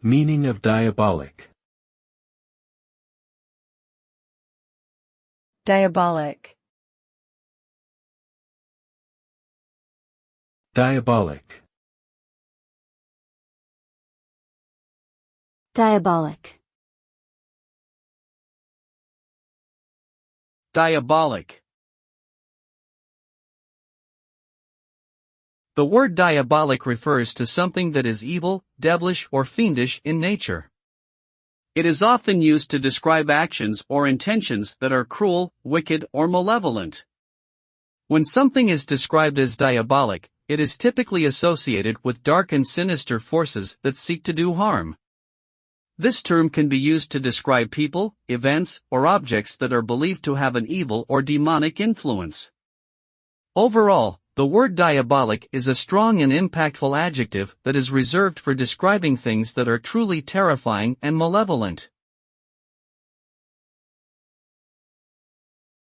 Meaning of diabolic. Diabolic. Diabolic. Diabolic. Diabolic. The word diabolic refers to something that is evil, devilish, or fiendish in nature. It is often used to describe actions or intentions that are cruel, wicked, or malevolent. When something is described as diabolic, it is typically associated with dark and sinister forces that seek to do harm. This term can be used to describe people, events, or objects that are believed to have an evil or demonic influence. Overall, the word diabolic is a strong and impactful adjective that is reserved for describing things that are truly terrifying and malevolent.